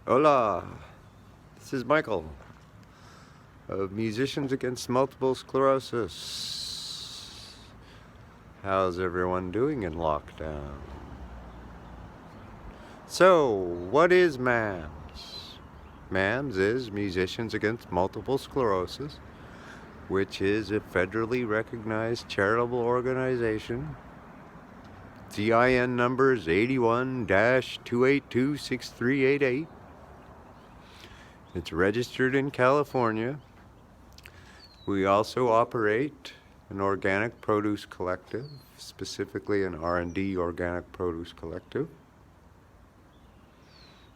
Hola, this is Michael of Musicians Against Multiple Sclerosis. How's everyone doing in lockdown? So, what is MAMS? MAMS is Musicians Against Multiple Sclerosis, which is a federally recognized charitable organization. The EIN number is 81-282-6388. It's registered in California. We also operate an organic produce collective, specifically an R&D organic produce collective,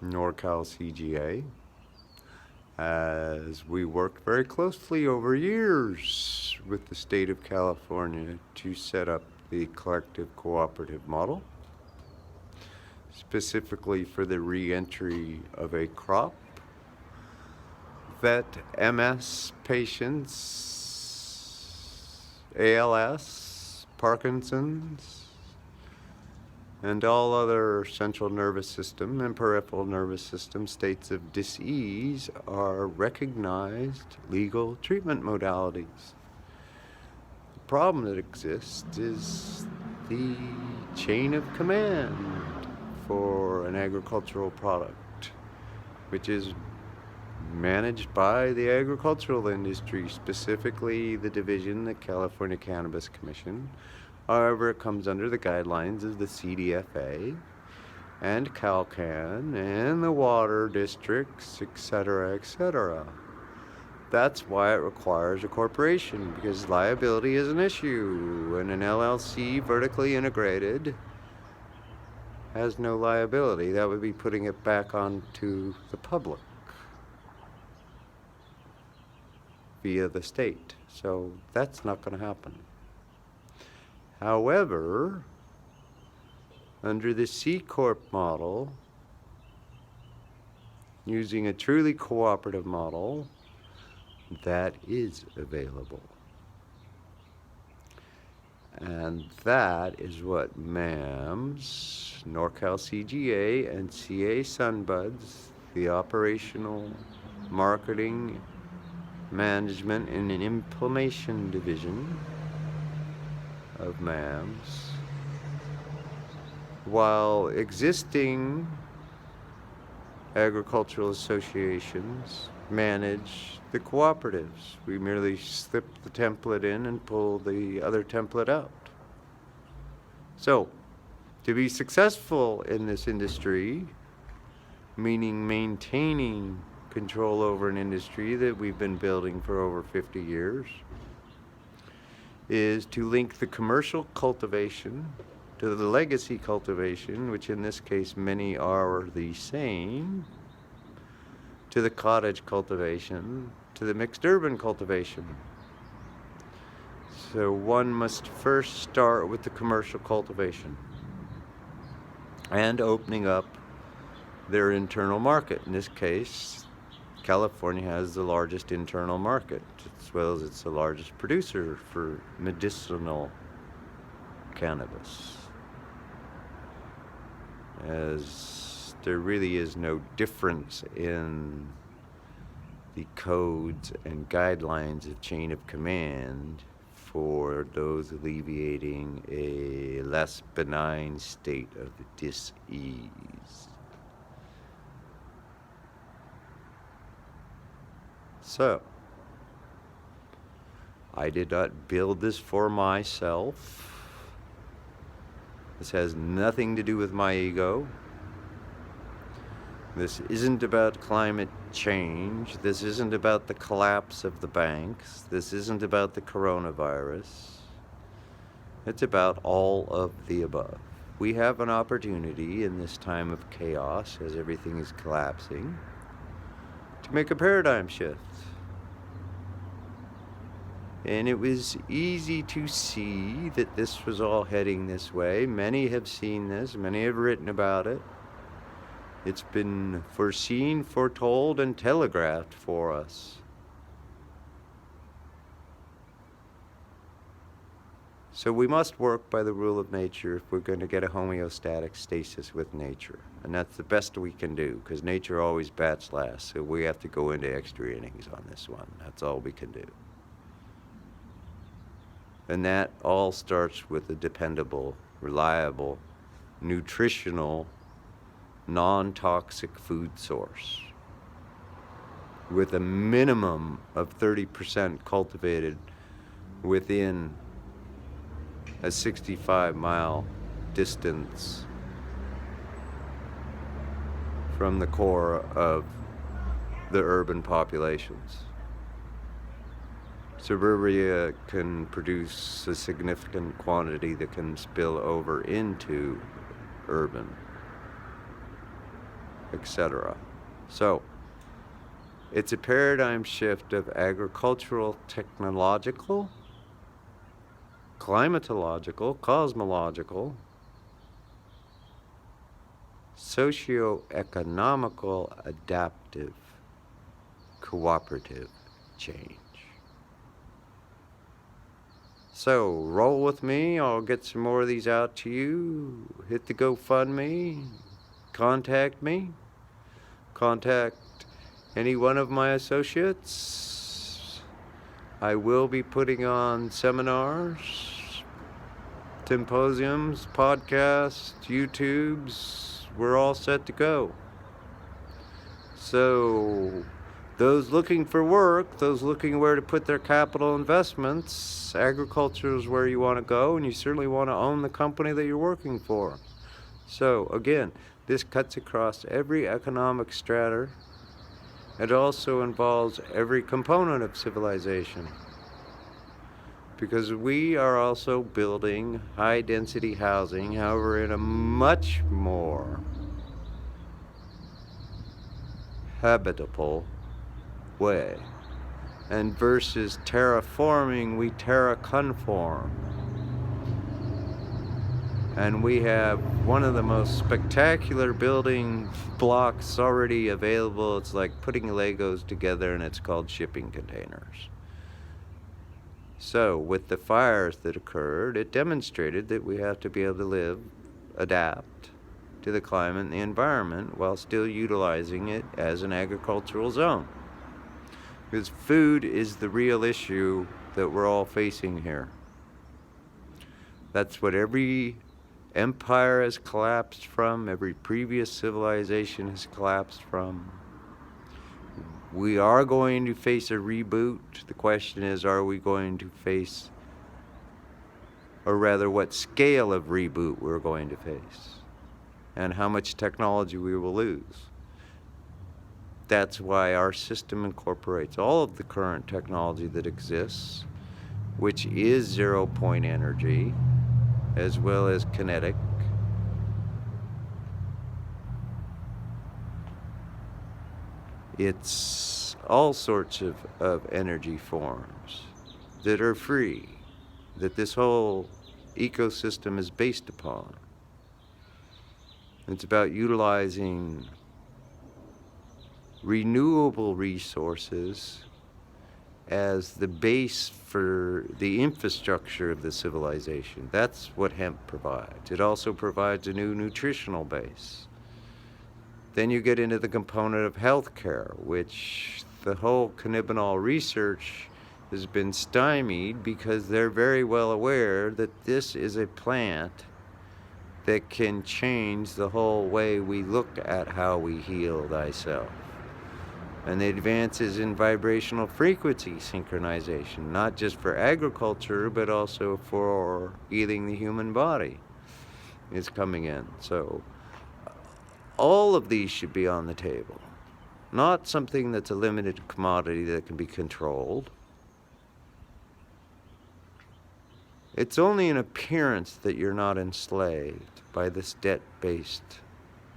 NorCal CGA, as we worked very closely over years with the state of California to set up the collective cooperative model, specifically for the re-entry of a crop that MS patients, ALS, Parkinson's, and all other central nervous system and peripheral nervous system states of disease are recognized legal treatment modalities. The problem that exists is the chain of command for an agricultural product, which is managed by the agricultural industry, specifically the division, the California Cannabis Commission. However, it comes under the guidelines of the CDFA and CalCan and the water districts, etc., etc. That's why it requires a corporation, because liability is an issue, and an LLC vertically integrated has no liability. That would be putting it back onto the public via the state. So that's not going to happen. However, under the C Corp model, using a truly cooperative model, that is available. And that is what MAMS, NorCal CGA, and CA Sunbuds, the operational marketing management and an implementation division of MAMS, while existing agricultural associations manage the cooperatives. We merely slip the template in and pull the other template out. So, to be successful in this industry, meaning maintaining control over an industry that we've been building for over 50 years, is to link the commercial cultivation to the legacy cultivation, which in this case many are the same, to the cottage cultivation, to the mixed urban cultivation. So one must first start with the commercial cultivation and opening up their internal market. In this case, California has the largest internal market, as well as it's the largest producer for medicinal cannabis, as there really is no difference in the codes and guidelines of chain of command for those alleviating a less benign state of dis-ease. So, I did not build this for myself. This has nothing to do with my ego. This isn't about climate change. This isn't about the collapse of the banks. This isn't about the coronavirus. It's about all of the above. We have an opportunity in this time of chaos, as everything is collapsing, to make a paradigm shift. And it was easy to see that this was all heading this way. Many have seen this, many have written about it. It's been foreseen, foretold, and telegraphed for us. So we must work by the rule of nature if we're going to get a homeostatic stasis with nature. And that's the best we can do, because nature always bats last. So we have to go into extra innings on this one. That's all we can do. And that all starts with a dependable, reliable, nutritional, non-toxic food source with a minimum of 30% cultivated within a 65-mile distance from the core of the urban populations. Suburbia can produce a significant quantity that can spill over into urban, etc. So, it's a paradigm shift of agricultural, technological, climatological, cosmological, socio-economical, adaptive, cooperative change. So, roll with me. I'll get some more of these out to you. Hit the GoFundMe. Contact me. Contact any one of my associates. I will be putting on seminars, symposiums, podcasts, YouTubes. We're all set to go. So, those looking for work, those looking where to put their capital investments, agriculture is where you want to go, and you certainly want to own the company that you're working for. So, again, this cuts across every economic strata. It also involves every component of civilization, because we are also building high-density housing, however, in a much more habitable way. And versus terraforming, we terraconform. And we have one of the most spectacular building blocks already available. It's like putting Legos together, and it's called shipping containers. So, with the fires that occurred, it demonstrated that we have to be able to live, adapt to the climate and the environment while still utilizing it as an agricultural zone. Because food is the real issue that we're all facing here. That's what every empire has collapsed from, every previous civilization has collapsed from. We are going to face a reboot. The question is, are we going to face, or rather, what scale of reboot we're going to face, and how much technology we will lose. That's why our system incorporates all of the current technology that exists, which is zero-point energy, as well as kinetic. It's all sorts of energy forms that are free, that this whole ecosystem is based upon. It's about utilizing renewable resources as the base for the infrastructure of the civilization. That's what hemp provides. It also provides a new nutritional base. Then you get into the component of healthcare, which the whole cannabinol research has been stymied because they're very well aware that this is a plant that can change the whole way we look at how we heal thyself. And the advances in vibrational frequency synchronization, not just for agriculture, but also for healing the human body, is coming in. So all of these should be on the table. Not something that's a limited commodity that can be controlled. It's only an appearance that you're not enslaved by this debt-based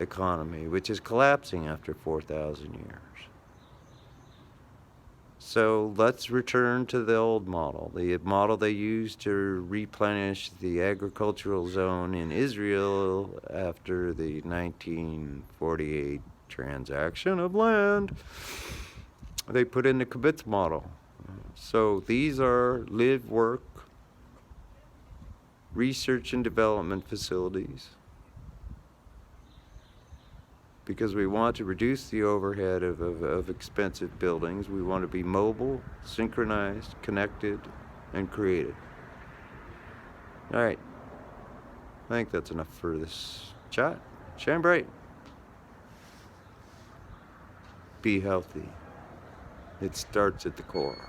economy, which is collapsing after 4,000 years. So let's return to the old model, the model they used to replenish the agricultural zone in Israel after the 1948 transaction of land. They put in the kibbutz model. So these are live, work, research and development facilities, because we want to reduce the overhead of expensive buildings. We want to be mobile, synchronized, connected, and creative. All right. I think that's enough for this chat. Shine bright. Be healthy. It starts at the core.